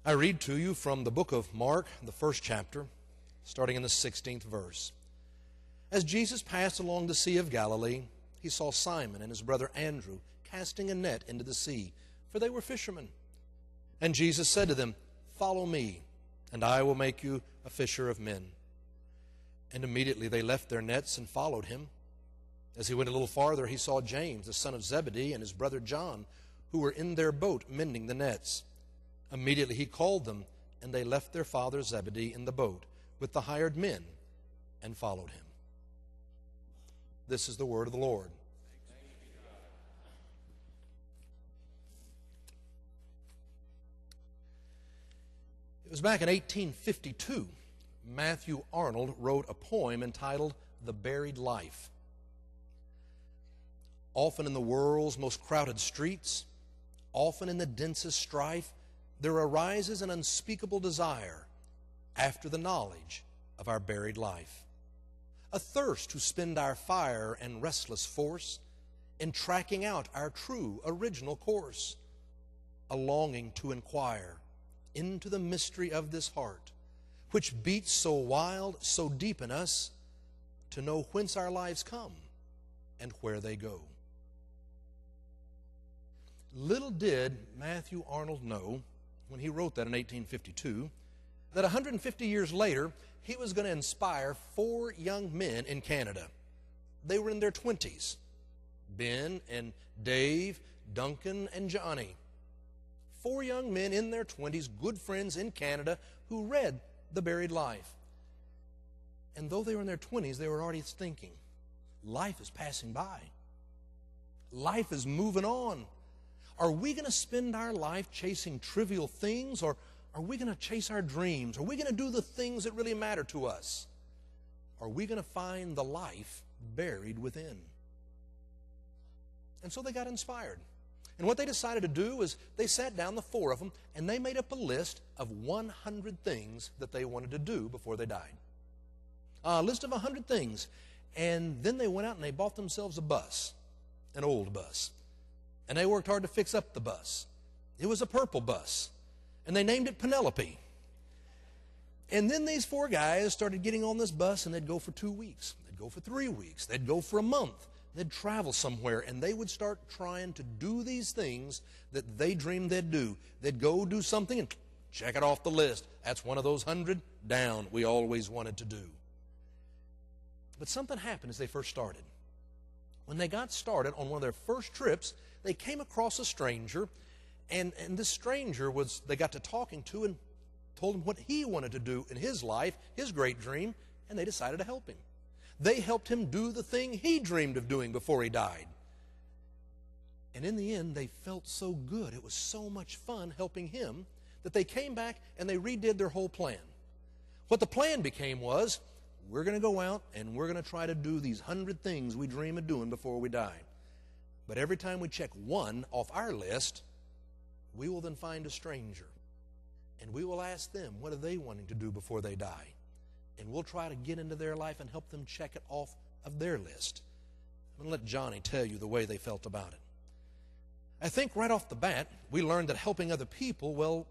I read to you from the book of Mark, the first chapter, starting in the 16th verse. As Jesus passed along the Sea of Galilee, he saw Simon and his brother Andrew casting a net into the sea, for they were fishermen. And Jesus said to them, "Follow me, and I will make you a fisher of men." And immediately they left their nets and followed him. As he went a little farther, he saw James, the son of Zebedee, and his brother John, who were in their boat mending the nets. Immediately he called them, and they left their father Zebedee in the boat with the hired men and followed him. This is the word of the Lord. It was back in 1852, Matthew Arnold wrote a poem entitled "The Buried Life." Often in the world's most crowded streets, often in the densest strife, there arises an unspeakable desire after the knowledge of our buried life. A thirst to spend our fire and restless force in tracking out our true original course. A longing to inquire into the mystery of this heart, which beats so wild, so deep in us, to know whence our lives come and where they go. Little did Matthew Arnold know, when he wrote that in 1852, that 150 years later, he was going to inspire 4 young men in Canada. They were in their 20s, Ben and Dave, Duncan and Johnny. 4 young men in their 20s, good friends in Canada, who read The Buried Life. And though they were in their 20s, they were already thinking, life is passing by. Life is moving on. Are we going to spend our life chasing trivial things, or are we going to chase our dreams? Are we going to do the things that really matter to us? Are we going to find the life buried within? And so they got inspired. And what they decided to do is they sat down, the 4 of them, and they made up a list of 100 things that they wanted to do before they died. A list of 100 things. And then they went out and they bought themselves a bus, an old bus. And they worked hard to fix up the bus. It was a purple bus. And they named it Penelope. And then these 4 guys started getting on this bus, and they'd go for 2 weeks. They'd go for 3 weeks. They'd go for a month. They'd travel somewhere, and they would start trying to do these things that they dreamed they'd do. They'd go do something and check it off the list. That's one of those 100 down we always wanted to do. But something happened as they first started. When they got started on one of their first trips, they came across a stranger, and this stranger they got to talking to and told him what he wanted to do in his life, his great dream, and they decided to help him. They helped him do the thing he dreamed of doing before he died. And in the end, they felt so good, it was so much fun helping him, that they came back and they redid their whole plan. What the plan became was, we're going to go out and we're going to try to do these 100 things we dream of doing before we die. But every time we check one off our list, we will then find a stranger. And we will ask them, what are they wanting to do before they die? And we'll try to get into their life and help them check it off of their list. I'm going to let Johnny tell you the way they felt about it. I think right off the bat, we learned that helping other people, well,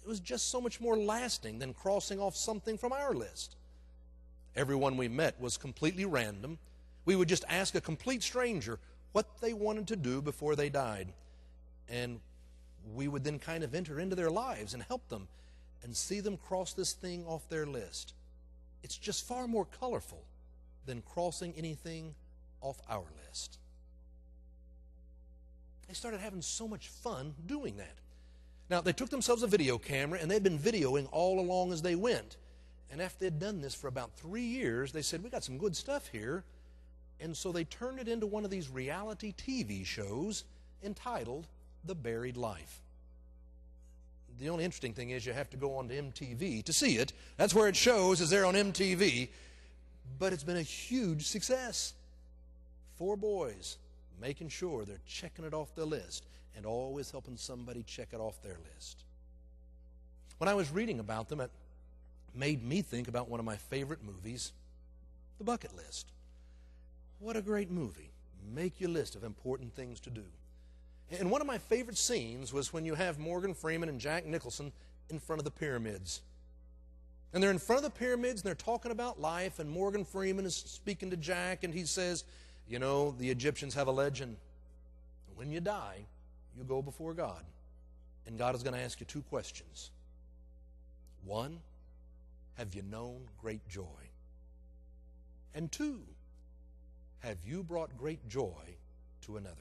it was just so much more lasting than crossing off something from our list. Everyone we met was completely random. We would just ask a complete stranger what they wanted to do before they died. And we would then kind of enter into their lives and help them and see them cross this thing off their list. It's just far more colorful than crossing anything off our list. They started having so much fun doing that. Now, they took themselves a video camera, and they'd been videoing all along as they went. And after they'd done this for about 3 years, they said, we got some good stuff here. And so they turned it into one of these reality TV shows entitled The Buried Life. The only interesting thing is you have to go on to MTV to see it. That's where it shows, is there on MTV. But it's been a huge success. 4 boys making sure they're checking it off the list and always helping somebody check it off their list. When I was reading about them, it made me think about one of my favorite movies, The Bucket List. What a great movie. Make your list of important things to do. And one of my favorite scenes was when you have Morgan Freeman and Jack Nicholson in front of the pyramids. And they're in front of the pyramids, and they're talking about life, and Morgan Freeman is speaking to Jack, and he says, you know, the Egyptians have a legend. When you die, you go before God, and God is going to ask you two questions. One, have you known great joy? And two, have you brought great joy to another?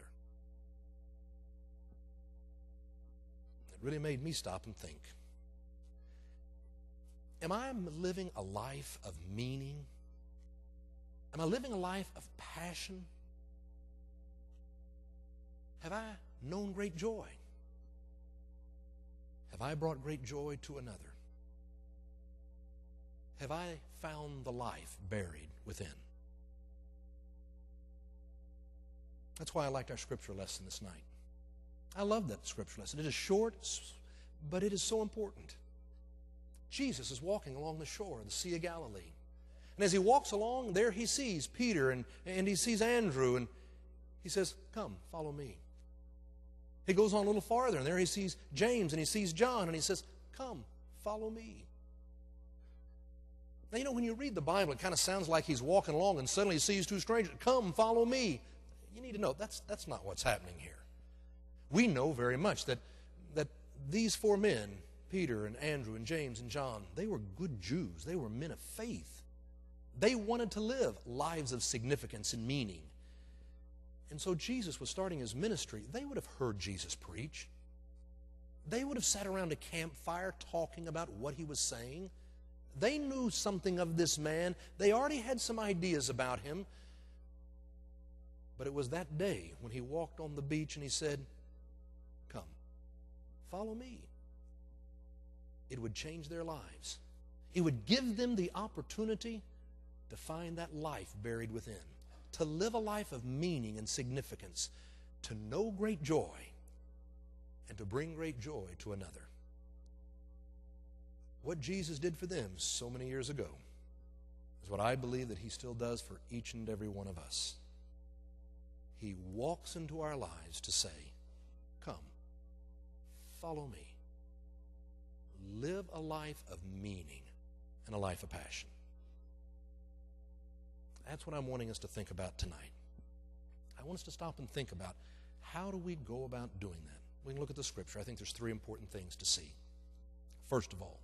It really made me stop and think. Am I living a life of meaning? Am I living a life of passion? Have I known great joy? Have I brought great joy to another? Have I found the life buried within? That's why I liked our scripture lesson this night. I love that scripture lesson. It is short, but it is so important. Jesus is walking along the shore of the Sea of Galilee. And as he walks along, there he sees Peter and he sees Andrew, and he says, come, follow me. He goes on a little farther, and there he sees James and he sees John, and he says, come, follow me. Now, you know, when you read the Bible, it kind of sounds like he's walking along and suddenly he sees two strangers. Come, follow me. You need to know that's not what's happening here. We know very much that these four men, Peter and Andrew and James and John, they were good Jews. They were men of faith. They wanted to live lives of significance and meaning. And so Jesus was starting his ministry. They would have heard Jesus preach. They would have sat around a campfire talking about what he was saying. They knew something of this man. They already had some ideas about him. But it was that day when he walked on the beach and he said, come, follow me. It would change their lives. It would give them the opportunity to find that life buried within, to live a life of meaning and significance, to know great joy, and to bring great joy to another. What Jesus did for them so many years ago is what I believe that he still does for each and every one of us. He walks into our lives to say, come, follow me. Live a life of meaning and a life of passion. That's what I'm wanting us to think about tonight. I want us to stop and think about, how do we go about doing that? We can look at the scripture. I think there's three important things to see. First of all,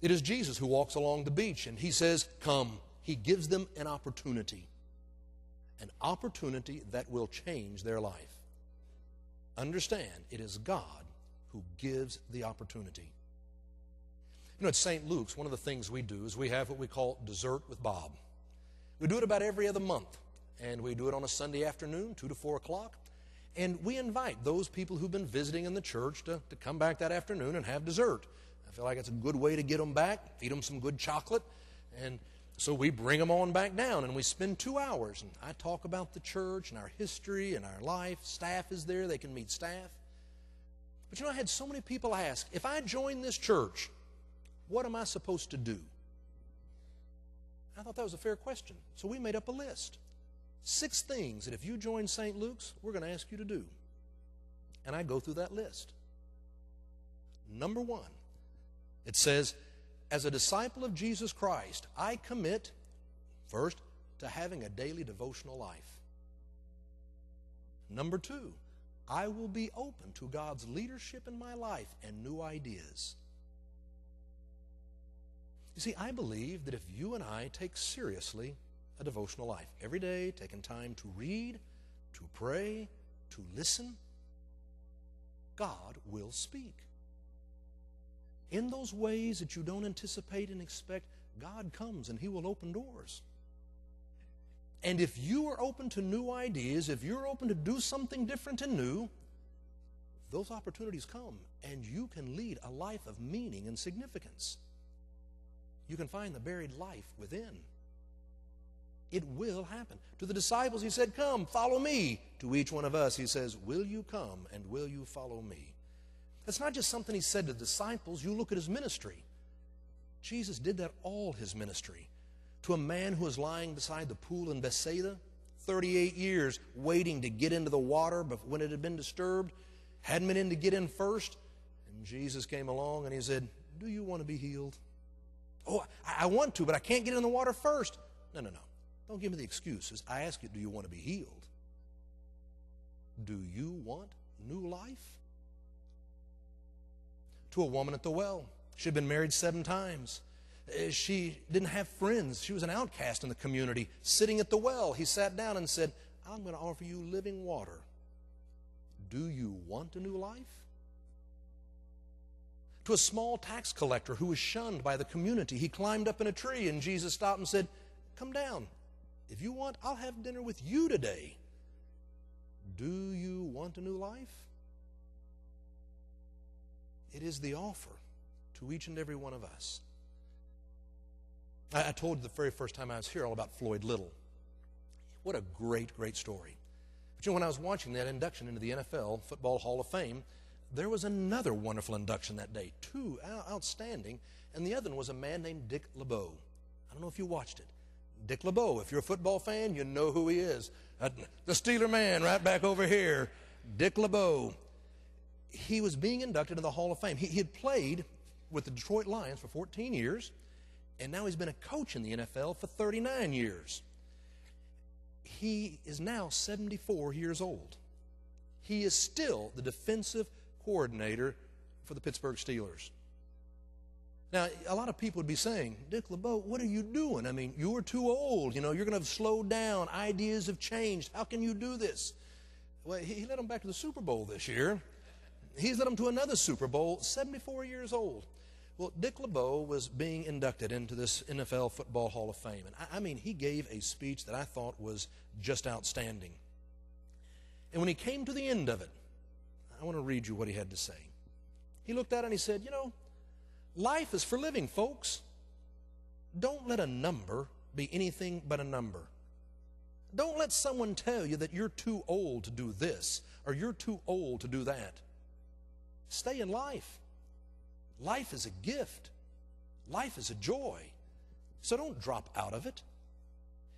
it is Jesus who walks along the beach and he says, come. He gives them an opportunity that will change their life. Understand, it is God who gives the opportunity. You know, at St. Luke's, one of the things we do is we have what we call Dessert with Bob. We do it about every other month, and we do it on a Sunday afternoon, 2 to 4 o'clock, and we invite those people who've been visiting in the church to come back that afternoon and have dessert. I feel like it's a good way to get them back, feed them some good chocolate, and so we bring them on back down, and we spend 2 hours, and I talk about the church and our history and our life. Staff is there. They can meet staff. But you know, I had so many people ask, if I join this church, what am I supposed to do? I thought that was a fair question. So we made up a list. 6 things that if you join St. Luke's, we're going to ask you to do. And I go through that list. Number 1, it says, as a disciple of Jesus Christ, I commit, first, to having a daily devotional life. Number 2, I will be open to God's leadership in my life and new ideas. You see, I believe that if you and I take seriously a devotional life, every day taking time to read, to pray, to listen, God will speak. In those ways that you don't anticipate and expect, God comes and he will open doors. And if you are open to new ideas, if you're open to do something different and new, those opportunities come and you can lead a life of meaning and significance. You can find the buried life within. It will happen. To the disciples he said, come, follow me. To each one of us he says, will you come and will you follow me? That's not just something he said to the disciples. You look at his ministry. Jesus did that all his ministry. To a man who was lying beside the pool in Bethsaida, 38 years waiting to get into the water, but when it had been disturbed, hadn't been in to get in first. And Jesus came along and he said, do you want to be healed? Oh, I want to, but I can't get in the water first. No. Don't give me the excuses. I ask you, do you want to be healed? Do you want new life? To a woman at the well. She had been married 7 times. She didn't have friends. She was an outcast in the community. Sitting at the well, he sat down and said, I'm going to offer you living water. Do you want a new life? To a small tax collector who was shunned by the community, he climbed up in a tree and Jesus stopped and said, come down. If you want, I'll have dinner with you today. Do you want a new life? It is the offer to each and every one of us. I told you the very first time I was here all about Floyd Little. What a great, great story. But you know, when I was watching that induction into the NFL Football Hall of Fame, there was another wonderful induction that day, 2 outstanding, and the other one was a man named Dick LeBeau. I don't know if you watched it. Dick LeBeau, if you're a football fan, you know who he is. The Steeler man right back over here, Dick LeBeau. He was being inducted into the Hall of Fame. He had played with the Detroit Lions for 14 years, and now he's been a coach in the NFL for 39 years. He is now 74 years old. He is still the defensive coordinator for the Pittsburgh Steelers. Now, a lot of people would be saying, Dick LeBeau, what are you doing? I mean, you're too old. You know, you're going to have slowed down. Ideas have changed. How can you do this? Well, he led them back to the Super Bowl this year. He's led them to another Super Bowl, 74 years old. Well, Dick LeBeau was being inducted into this NFL Football Hall of Fame. And I mean, he gave a speech that I thought was just outstanding. And when he came to the end of it, I want to read you what he had to say. He looked at it and he said, you know, life is for living, folks. Don't let a number be anything but a number. Don't let someone tell you that you're too old to do this or you're too old to do that. Stay in life. Life is a gift. Life is a joy. So don't drop out of it.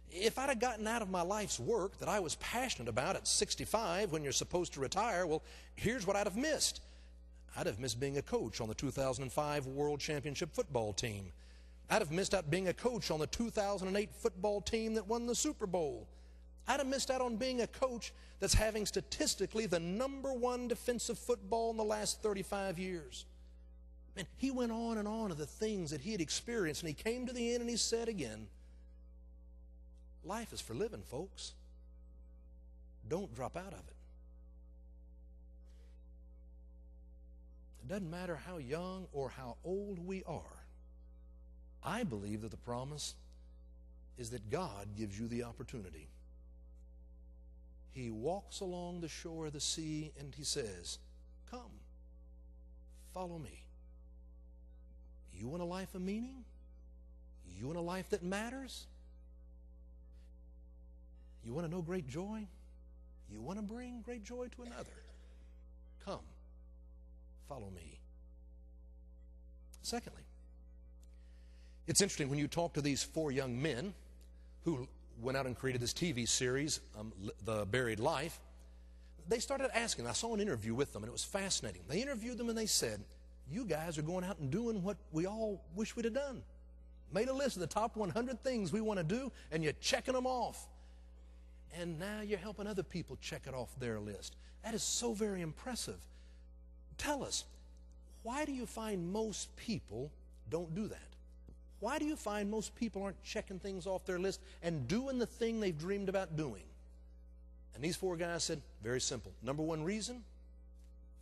If I'd have gotten out of my life's work that I was passionate about at 65 when you're supposed to retire, well, here's what I'd have missed. I'd have missed being a coach on the 2005 World Championship football team. I'd have missed out being a coach on the 2008 football team that won the Super Bowl. I'd have missed out on being a coach that's having statistically the #1 defensive football in the last 35 years. And he went on and on of the things that he had experienced, and he came to the end and he said again, life is for living, folks. Don't drop out of it. It doesn't matter how young or how old we are. I believe that the promise is that God gives you the opportunity. He walks along the shore of the sea and he says, come, follow me. You want a life of meaning? You want a life that matters? You want to know great joy? You want to bring great joy to another? Come, follow me. Secondly, it's interesting when you talk to these 4 young men who went out and created this TV series, The Buried Life. They started asking. I saw an interview with them, and it was fascinating. They interviewed them, and they said, you guys are going out and doing what we all wish we'd have done. Made a list of the top 100 things we want to do, and you're checking them off. And now you're helping other people check it off their list. That is so very impressive. Tell us, why do you find most people don't do that? Why do you find most people aren't checking things off their list and doing the thing they've dreamed about doing? And these 4 guys said, very simple. #1 reason,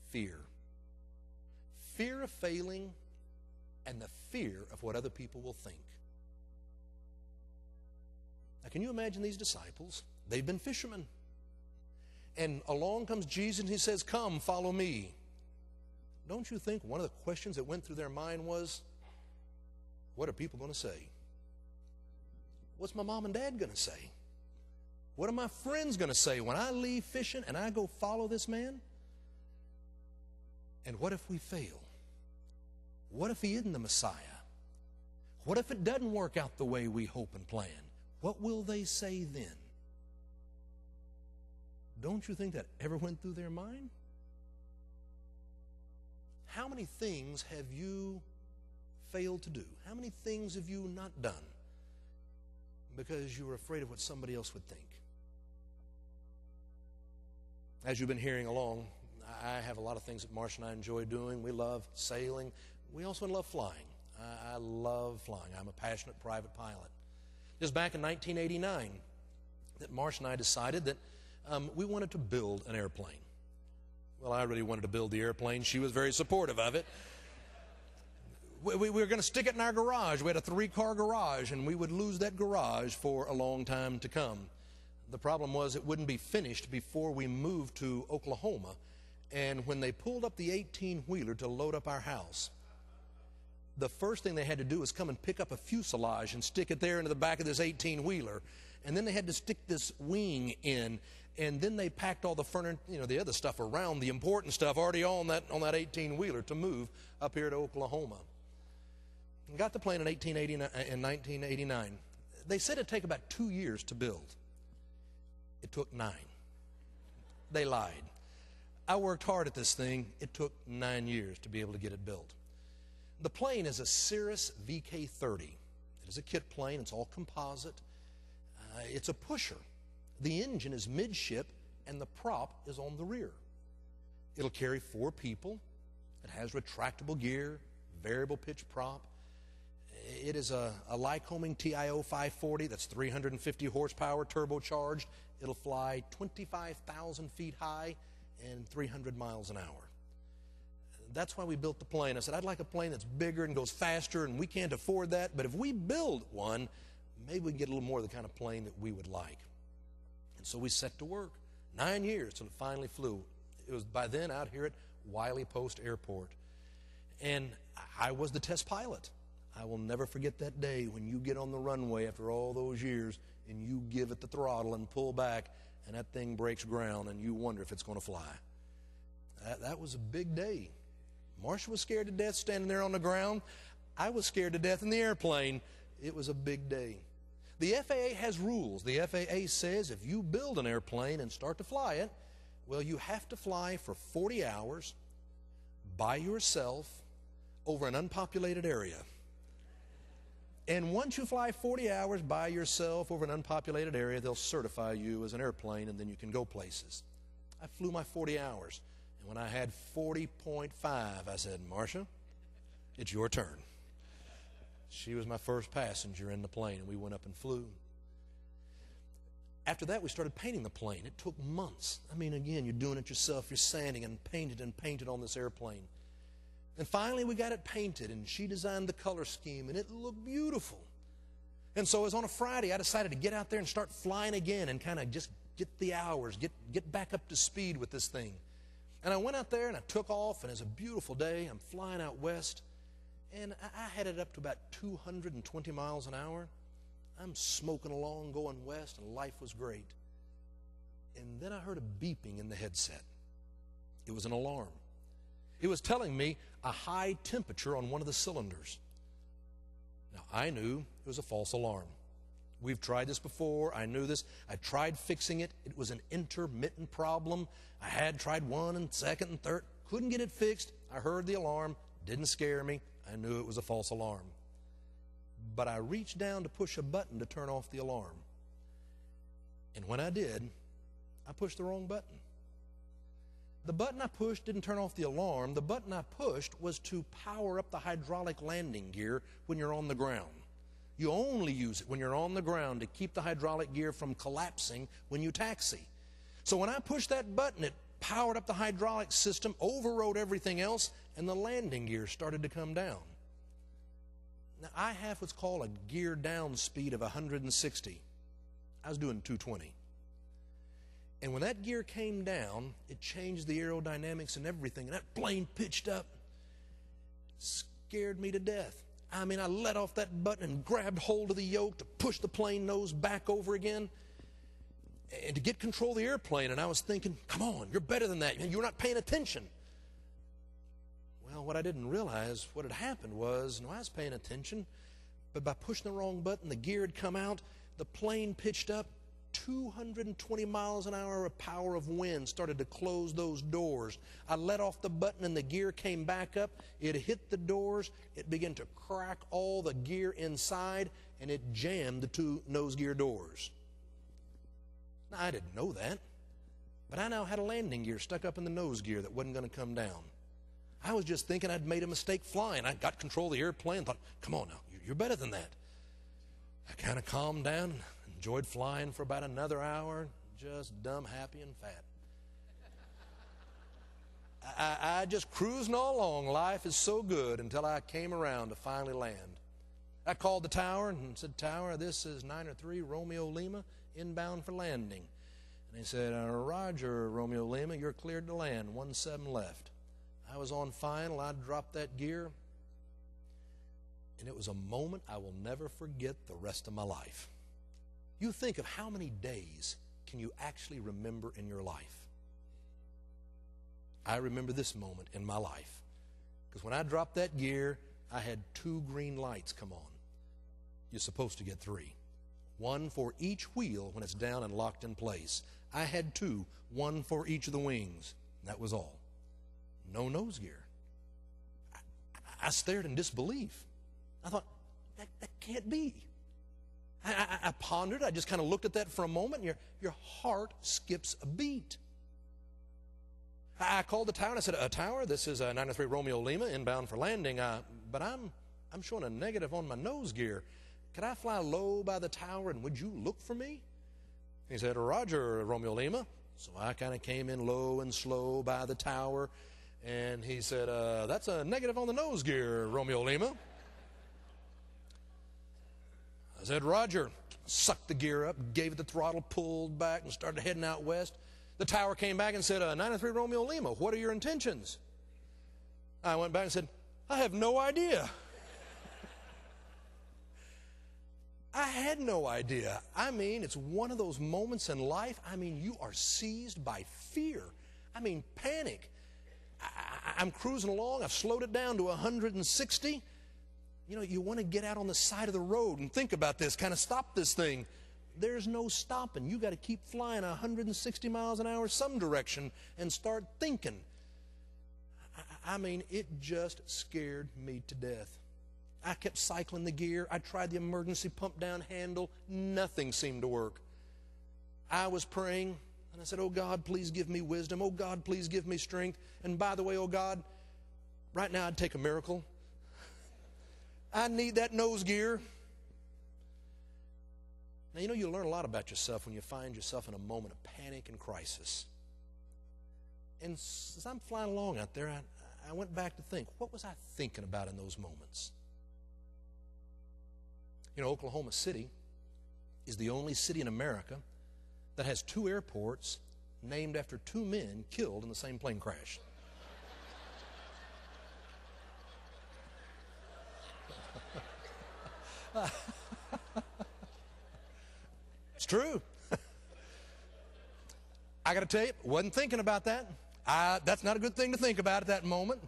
fear. Fear of failing and the fear of what other people will think. Now, can you imagine these disciples? They've been fishermen. And along comes Jesus and he says, come, follow me. Don't you think one of the questions that went through their mind was, what are people going to say? What's my mom and dad going to say? What are my friends going to say when I leave fishing and I go follow this man? And what if we fail? What if he isn't the Messiah? What if it doesn't work out the way we hope and plan? What will they say then? Don't you think that ever went through their mind? how many things have you failed to do? How many things have you not done because you were afraid of what somebody else would think? As you've been hearing along, I have a lot of things that Marcia and I enjoy doing. We love sailing. We also love flying. I love flying. I'm a passionate private pilot. It was back in 1989 that Marcia and I decided that we wanted to build an airplane. Well, I really wanted to build the airplane. She was very supportive of it. We were going to stick it in our garage. We had a 3-car garage, and we would lose that garage for a long time to come. The problem was it wouldn't be finished before we moved to Oklahoma. And when they pulled up the 18-wheeler to load up our house, the first thing they had to do was come and pick up a fuselage and stick it there into the back of this 18-wheeler. And then they had to stick this wing in. And then they packed all the furniture, the other stuff around, the important stuff already on that 18-wheeler to move up here to Oklahoma. And got the plane in 1989. They said it'd take about 2 years to build. It took 9. They lied. I worked hard at this thing. It took 9 years to be able to get it built. The plane is a Cirrus VK-30. It is a kit plane. It's all composite. It's a pusher. The engine is midship, and the prop is on the rear. It'll carry 4 people. It has retractable gear, variable pitch prop. It is a Lycoming TIO 540 that's 350 horsepower, turbocharged. It'll fly 25,000 feet high and 300 miles an hour. That's why we built the plane. I said, I'd like a plane that's bigger and goes faster, and we can't afford that. But if we build one, maybe we can get a little more of the kind of plane that we would like. And so we set to work. 9 years till it finally flew. It was by then out here at Wiley Post Airport. And I was the test pilot. I will never forget that day when you get on the runway after all those years and you give it the throttle and pull back, and that thing breaks ground and you wonder if it's going to fly. That was a big day. Marcia was scared to death standing there on the ground. I was scared to death in the airplane. It was a big day. The FAA has rules. The FAA says if you build an airplane and start to fly it, well, you have to fly for 40 hours by yourself over an unpopulated area. And once you fly 40 hours by yourself over an unpopulated area, they'll certify you as an airplane, and then you can go places. I flew my 40 hours. And when I had 40.5, I said, Marcia, it's your turn. She was my first passenger in the plane, and we went up and flew. After that, we started painting the plane. It took months. I mean, again, you're doing it yourself. You're sanding and painted on this airplane. And finally, we got it painted, and she designed the color scheme, and it looked beautiful. And so it was on a Friday, I decided to get out there and start flying again and kind of just get the hours, get back up to speed with this thing. And I went out there, and I took off, and it was a beautiful day. I'm flying out west, and I had it up to about 220 miles an hour. I'm smoking along, going west, and life was great. And then I heard a beeping in the headset. It was an alarm. It was telling me a high temperature on one of the cylinders. Now, I knew it was a false alarm. We've tried this before. I knew this. I tried fixing it. It was an intermittent problem. I had tried one and second and third. Couldn't get it fixed. I heard the alarm. Didn't scare me. I knew it was a false alarm. But I reached down to push a button to turn off the alarm. And when I did, I pushed the wrong button. The button I pushed didn't turn off the alarm. The button I pushed was to power up the hydraulic landing gear when you're on the ground. You only use it when you're on the ground to keep the hydraulic gear from collapsing when you taxi. So when I pushed that button, it powered up the hydraulic system, overrode everything else, and the landing gear started to come down. Now, I have what's called a gear down speed of 160. I was doing 220. And when that gear came down, it changed the aerodynamics and everything, and that plane pitched up. Scared me to death. I mean, I let off that button and grabbed hold of the yoke to push the plane nose back over again and to get control of the airplane. And I was thinking, come on, you're better than that. You're not paying attention. Well, what I didn't realize, what had happened was, I was paying attention, but by pushing the wrong button, the gear had come out, the plane pitched up 220 miles an hour of power of wind started to close those doors. I let off the button and the gear came back up. It hit the doors. It began to crack all the gear inside, and it jammed the two nose gear doors. Now, I didn't know that, but I now had a landing gear stuck up in the nose gear that wasn't going to come down. I was just thinking I'd made a mistake flying. I got control of the airplane and thought, come on now, you're better than that. I kind of calmed down, enjoyed flying for about another hour, just dumb, happy, and fat. I just cruising all along. Life is so good until I came around to finally land. I called the tower and said, Tower, this is 903 Romeo Lima, inbound for landing. And they said, Roger, Romeo Lima, you're cleared to land, 17 left. I was on final. I dropped that gear, and it was a moment I will never forget the rest of my life. You think of how many days can you actually remember in your life. I remember this moment in my life, because when I dropped that gear, I had 2 green lights come on. You're supposed to get 3. 1 for each wheel when it's down and locked in place. I had 2, 1 for each of the wings. That was all. No nose gear. I stared in disbelief. I thought, that can't be. I pondered. I just kind of looked at that for a moment, and your heart skips a beat. I called the tower, and I said, Tower, this is 903 Romeo Lima, inbound for landing, but I'm showing a negative on my nose gear. Could I fly low by the tower, and would you look for me? He said, Roger, Romeo Lima. So I kind of came in low and slow by the tower, and he said, that's a negative on the nose gear, Romeo Lima. I said, Roger. Sucked the gear up, gave it the throttle, pulled back, and started heading out west. The tower came back and said, 903 Romeo Lima, what are your intentions? I went back and said, I have no idea. I had no idea. I mean, it's one of those moments in life, you are seized by fear. Panic. I'm cruising along. I've slowed it down to 160. You want to get out on the side of the road and think about this, kind of stop this thing. There's no stopping. You got to keep flying 160 miles an hour some direction and start thinking. It just scared me to death. I kept cycling the gear. I tried the emergency pump down handle. Nothing seemed to work. I was praying, and I said, oh God, please give me wisdom. Oh God, please give me strength. And by the way, oh God, right now I'd take a miracle. I need that nose gear. Now, you learn a lot about yourself when you find yourself in a moment of panic and crisis. And as I'm flying along out there, I went back to think, what was I thinking about in those moments? Oklahoma City is the only city in America that has 2 airports named after 2 men killed in the same plane crash. It's true. I got to tell you, wasn't thinking about that. That's not a good thing to think about at that moment.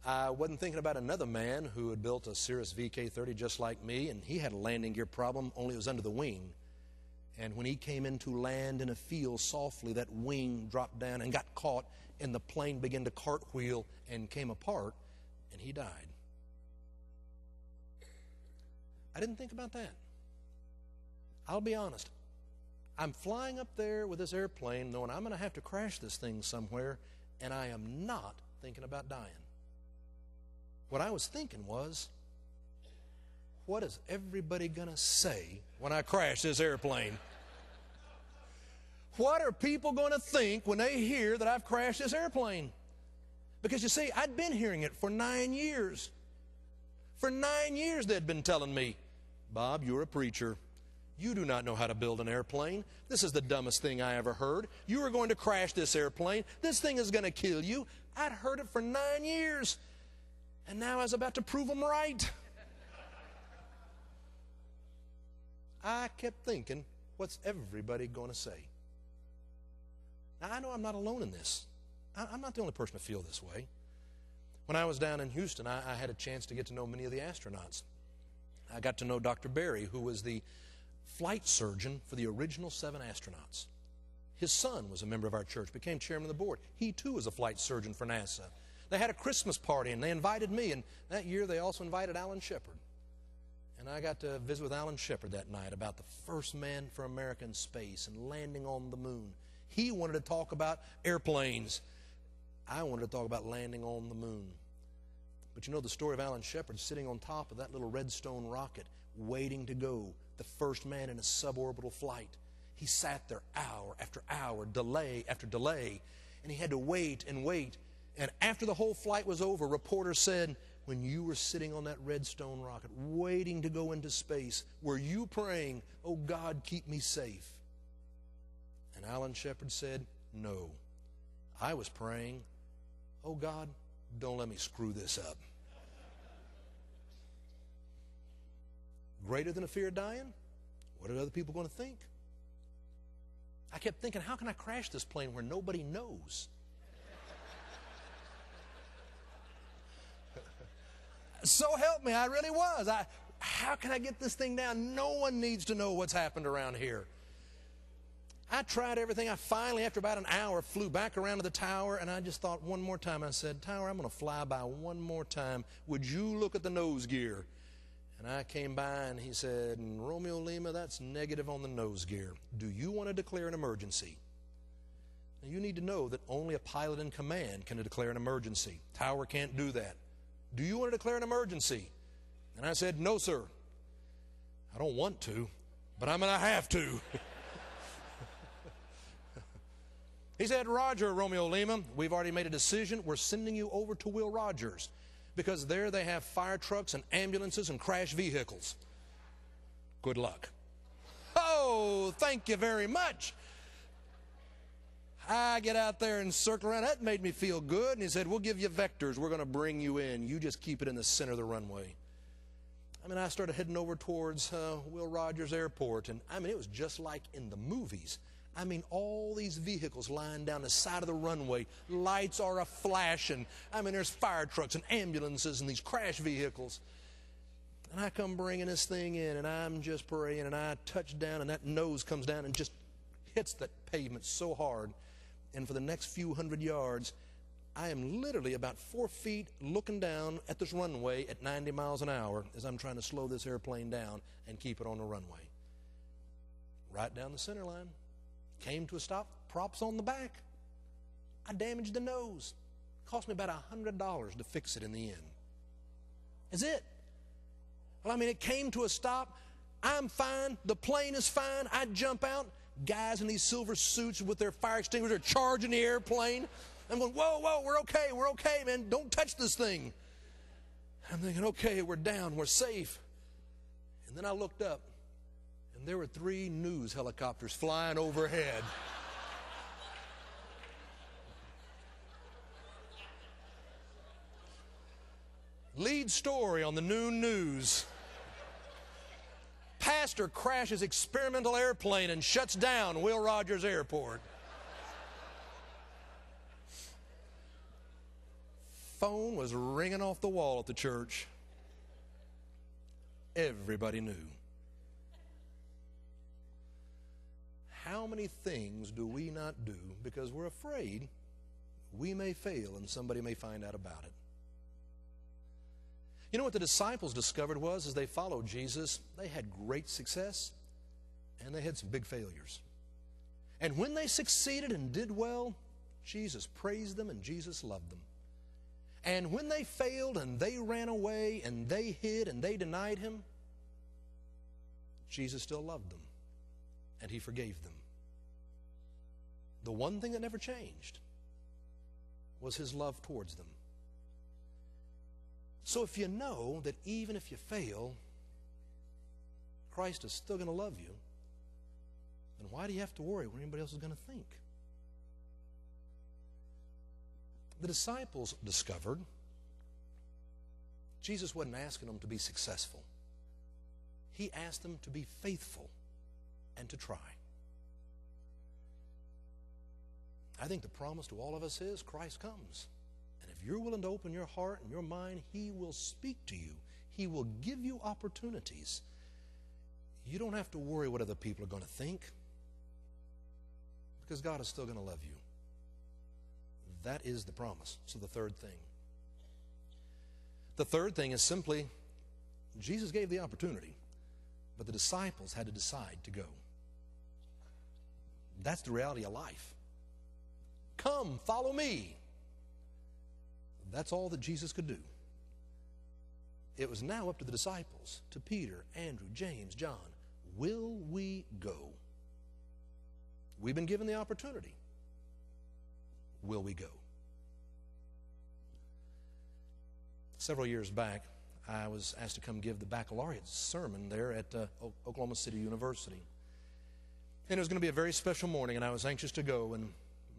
I wasn't thinking about another man who had built a Cirrus VK-30 just like me, and he had a landing gear problem, only it was under the wing. And when he came in to land in a field softly, that wing dropped down and got caught, and the plane began to cartwheel and came apart, and he died. I didn't think about that. I'll be honest. I'm flying up there with this airplane knowing I'm going to have to crash this thing somewhere, and I am not thinking about dying. What I was thinking was, what is everybody going to say when I crash this airplane? What are people going to think when they hear that I've crashed this airplane? Because you see, I'd been hearing it for 9 years. For 9 years they'd been telling me, Bob, you're a preacher. You do not know how to build an airplane. This is the dumbest thing I ever heard. You are going to crash this airplane. This thing is going to kill you. I'd heard it for 9 years. And now I was about to prove them right. I kept thinking, what's everybody going to say? Now, I know I'm not alone in this. I'm not the only person to feel this way. When I was down in Houston, I had a chance to get to know many of the astronauts. I got to know Dr. Berry, who was the flight surgeon for the original 7 astronauts. His son was a member of our church, became chairman of the board. He too was a flight surgeon for NASA. They had a Christmas party and they invited me, and that year they also invited Alan Shepard. And I got to visit with Alan Shepard that night about the first man for America in space and landing on the moon. He wanted to talk about airplanes. I wanted to talk about landing on the moon. But you know the story of Alan Shepard sitting on top of that little Redstone rocket, waiting to go, the first man in a suborbital flight. He sat there hour after hour, delay after delay, and he had to wait and wait. And after the whole flight was over, reporters said, when you were sitting on that Redstone rocket, waiting to go into space, were you praying, oh God, keep me safe? And Alan Shepard said, no. I was praying, oh God, don't let me screw this up. Greater than a fear of dying? What are other people going to think? I kept thinking, how can I crash this plane where nobody knows? So help me, I really was. How can I get this thing down? No one needs to know what's happened around here. I tried everything. I finally, after about an hour, flew back around to the tower, and I just thought one more time. I said, Tower, I'm going to fly by one more time. Would you look at the nose gear? And I came by, and he said, Romeo Lima, that's negative on the nose gear. Do you want to declare an emergency? Now, you need to know that only a pilot in command can declare an emergency. Tower can't do that. Do you want to declare an emergency? And I said, no, sir. I don't want to, but I'm going to have to. He said, Roger, Romeo Lima, we've already made a decision. We're sending you over to Will Rogers because there they have fire trucks and ambulances and crash vehicles. Good luck. Oh, thank you very much. I get out there and circle around. That made me feel good. And he said, we'll give you vectors. We're going to bring you in. You just keep it in the center of the runway. I mean, I started heading over towards Will Rogers Airport. And I mean, it was just like in the movies. I mean, all these vehicles lying down the side of the runway. Lights are a-flashing. I mean, there's fire trucks and ambulances and these crash vehicles. And I come bringing this thing in, and I'm just praying, and I touch down, and that nose comes down and just hits that pavement so hard. And for the next few hundred yards, I am literally about 4 feet looking down at this runway at 90 miles an hour as I'm trying to slow this airplane down and keep it on the runway. Right down the center line. Came to a stop, props on the back. I damaged the nose. Cost me about $100 to fix it in the end. That's it. Well, I mean, it came to a stop. I'm fine. The plane is fine. I jump out. Guys in these silver suits with their fire extinguisher charging the airplane. I'm going, whoa, whoa, we're okay, man. Don't touch this thing. I'm thinking, okay, we're down, we're safe. And then I looked up, and there were 3 news helicopters flying overhead. Lead story on the noon news. Pastor crashes experimental airplane and shuts down Will Rogers Airport. Phone was ringing off the wall at the church. Everybody knew. How many things do we not do because we're afraid we may fail and somebody may find out about it? You know what the disciples discovered was, as they followed Jesus, they had great success and they had some big failures. And when they succeeded and did well, Jesus praised them and Jesus loved them. And when they failed and they ran away and they hid and they denied him, Jesus still loved them and he forgave them. The one thing that never changed was his love towards them. So if you know that even if you fail, Christ is still going to love you, then why do you have to worry what anybody else is going to think? The disciples discovered Jesus wasn't asking them to be successful. He asked them to be faithful and to try. I think the promise to all of us is Christ comes. And if you're willing to open your heart and your mind, he will speak to you. He will give you opportunities. you don't have to worry what other people are going to think, because God is still going to love you. That is the promise. So the third thing. The third thing is simply, Jesus gave the opportunity, but the disciples had to decide to go. That's the reality of life. Come, follow me. That's all that Jesus could do. It was now up to the disciples, to Peter, Andrew, James, John. Will we go? We've been given the opportunity. Will we go? Several years back, I was asked to come give the baccalaureate sermon there at Oklahoma City University. And it was going to be a very special morning, and I was anxious to go. And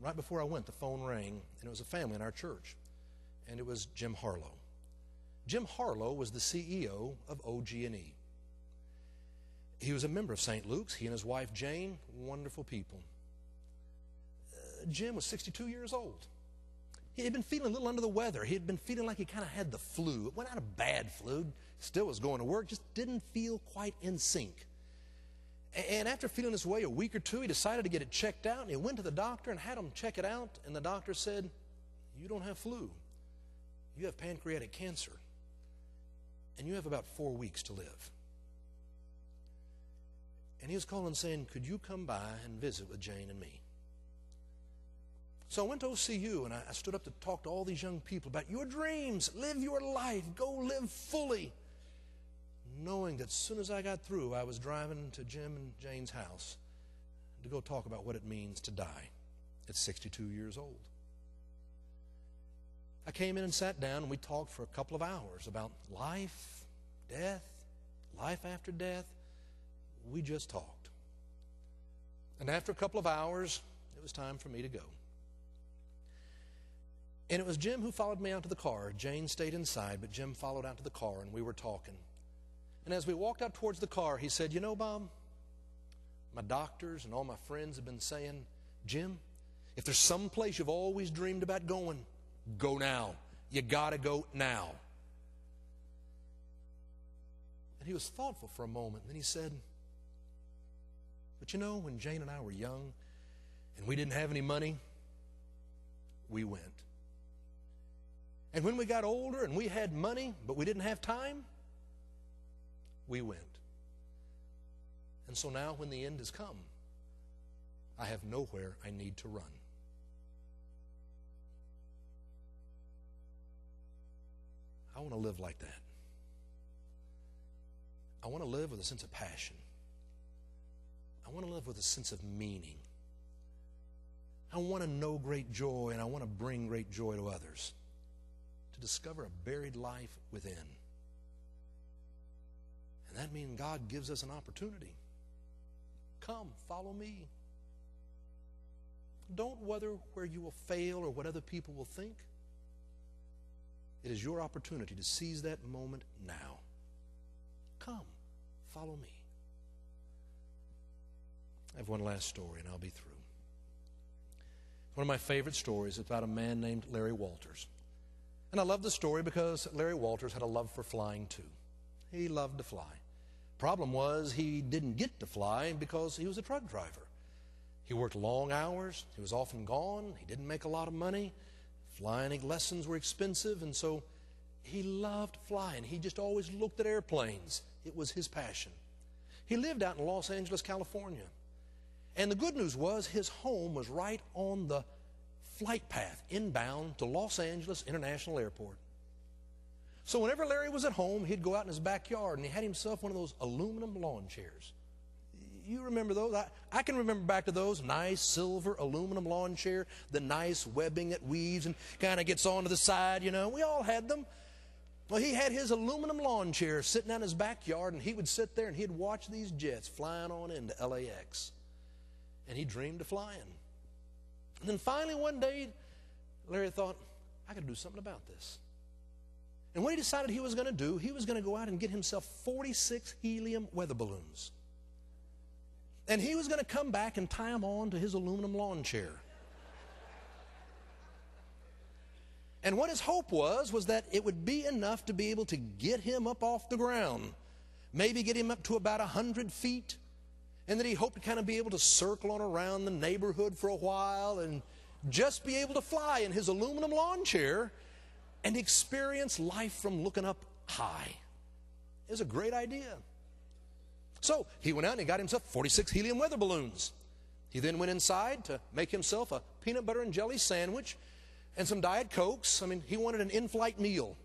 right before I went, the phone rang, and it was a family in our church. And it was Jim Harlow. Jim Harlow was the CEO of OG&E. He was a member of St. Luke's. He and his wife, Jane, wonderful people. Jim was 62 years old. He had been feeling a little under the weather. He had been feeling like he kind of had the flu. It went out a bad flu. Still was going to work, just didn't feel quite in sync. And after feeling this way a week or two, he decided to get it checked out. And he went to the doctor and had him check it out. And the doctor said, you don't have flu. You have pancreatic cancer. And you have about 4 weeks to live. And he was calling saying, could you come by and visit with Jane and me? So I went to OCU, and I stood up to talk to all these young people about your dreams. Live your life. Go live fully. Knowing that as soon as I got through, I was driving to Jim and Jane's house to go talk about what it means to die at 62 years old. I came in and sat down, and we talked for a couple of hours about life, death, life after death. We just talked. And after a couple of hours, it was time for me to go. And it was Jim who followed me out to the car. Jane stayed inside, but Jim followed out to the car, and we were talking. And as we walked out towards the car, he said, you know, Bob, my doctors and all my friends have been saying, Jim, if there's some place you've always dreamed about going, go now. You got to go now. And he was thoughtful for a moment. Then he said, but you know, when Jane and I were young and we didn't have any money, we went. And when we got older and we had money, but we didn't have time, we went. And so now when the end has come, I have nowhere I need to run. I want to live like that. I want to live with a sense of passion. I want to live with a sense of meaning. I want to know great joy, and I want to bring great joy to others. To discover a buried life within. And that means God gives us an opportunity. Come, follow me. Don't wonder where you will fail or what other people will think. It is your opportunity to seize that moment now. Come, follow me. I have one last story, and I'll be through. One of my favorite stories is about a man named Larry Walters. And I love the story because Larry Walters had a love for flying too. He loved to fly. Problem was, he didn't get to fly because he was a truck driver. He worked long hours. He was often gone. He didn't make a lot of money. Flying lessons were expensive, and so he loved flying. He just always looked at airplanes. It was his passion. He lived out in Los Angeles, California. And the good news was his home was right on the flight path inbound to Los Angeles International Airport. So whenever Larry was at home, he'd go out in his backyard, and he had himself one of those aluminum lawn chairs. You remember those? I can remember back to those. Nice silver aluminum lawn chair, the nice webbing that weaves and kind of gets onto the side, you know. We all had them. Well, he had his aluminum lawn chair sitting out in his backyard, and he would sit there and he'd watch these jets flying on into LAX. And he dreamed of flying. And then finally one day, Larry thought, I got to do something about this. And what he decided he was going to do, he was going to go out and get himself 46 helium weather balloons. And he was going to come back and tie them on to his aluminum lawn chair. And what his hope was that it would be enough to be able to get him up off the ground. maybe get him up to about 100 feet, and then he hoped to kind of be able to circle on around the neighborhood for a while and just be able to fly in his aluminum lawn chair and experience life from looking up high. It was a great idea. So he went out and he got himself 46 helium weather balloons. He then went inside to make himself a peanut butter and jelly sandwich and some Diet Cokes. I mean, he wanted an in-flight meal.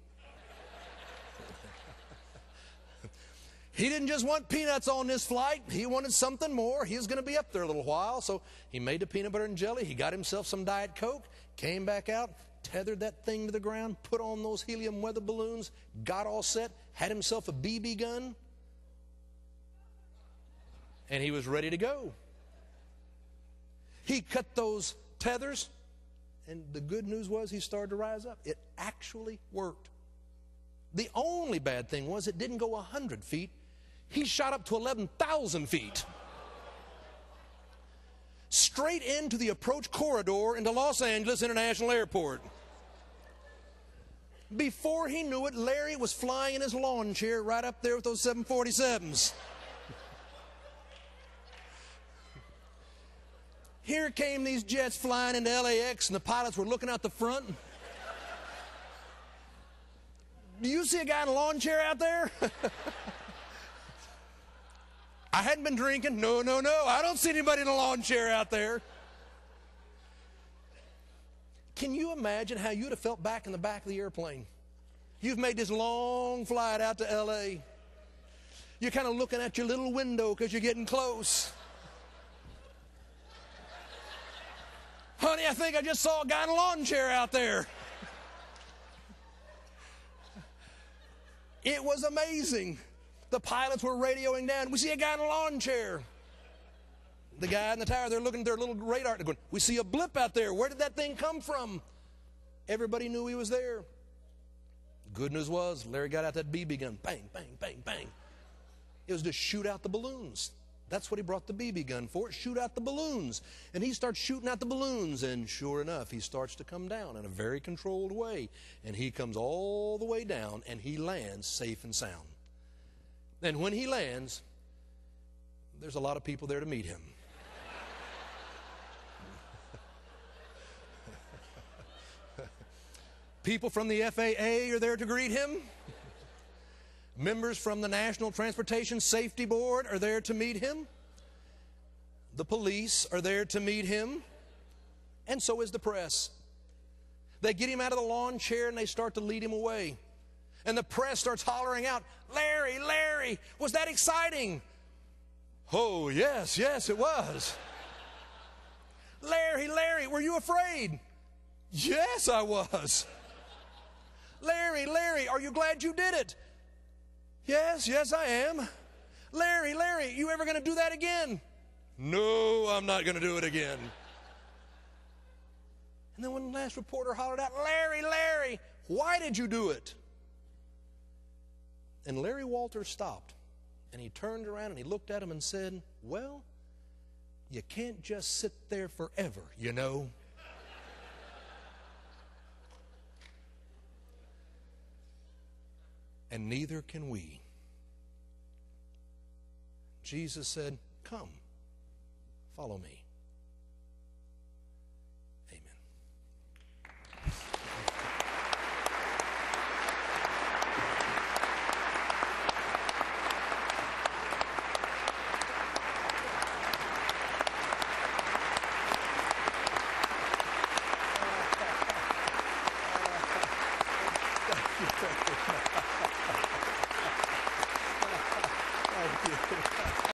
He didn't just want peanuts on this flight. He wanted something more. He was going to be up there a little while. So he made the peanut butter and jelly. He got himself some Diet Coke, came back out, tethered that thing to the ground, put on those helium weather balloons, got all set, had himself a BB gun, and he was ready to go. He cut those tethers, and the good news was he started to rise up. It actually worked. The only bad thing was it didn't go 100 feet. He shot up to 11,000 feet. Straight into the approach corridor into Los Angeles International Airport. Before he knew it, Larry was flying in his lawn chair right up there with those 747s. Here came these jets flying into LAX, and the pilots were looking out the front. Do you see a guy in a lawn chair out there? I hadn't been drinking. No. I don't see anybody in a lawn chair out there. Can you imagine how you'd have felt back in the back of the airplane? You've made this long flight out to L.A. You're kind of looking at your little window because you're getting close. Honey, I think I just saw a guy in a lawn chair out there. It was amazing. The pilots were radioing down. We see a guy in a lawn chair. The guy in the tower, they're looking at their little radar. They're going, we see a blip out there. Where did that thing come from? Everybody knew he was there. Good news was, Larry got out that BB gun. Bang, bang, bang, bang. It was to shoot out the balloons. That's what he brought the BB gun for, shoot out the balloons. And he starts shooting out the balloons, and sure enough, he starts to come down in a very controlled way. And he comes all the way down, and he lands safe and sound. And when he lands, there's a lot of people there to meet him. People from the FAA are there to greet him. Members from the National Transportation Safety Board are there to meet him. The police are there to meet him. And so is the press. They get him out of the lawn chair and they start to lead him away. And the press starts hollering out, Larry, Larry, was that exciting? Oh, yes, it was. Larry, Larry, were you afraid? Yes, I was. Larry, Larry, are you glad you did it? Yes, I am. Larry, Larry, you ever going to do that again? No, I'm not going to do it again. And then one last reporter hollered out, Larry, Larry, why did you do it? And Larry Walters stopped, and he turned around and he looked at him and said, well, you can't just sit there forever, you know. And neither can we. Jesus said, come, follow me. Amen.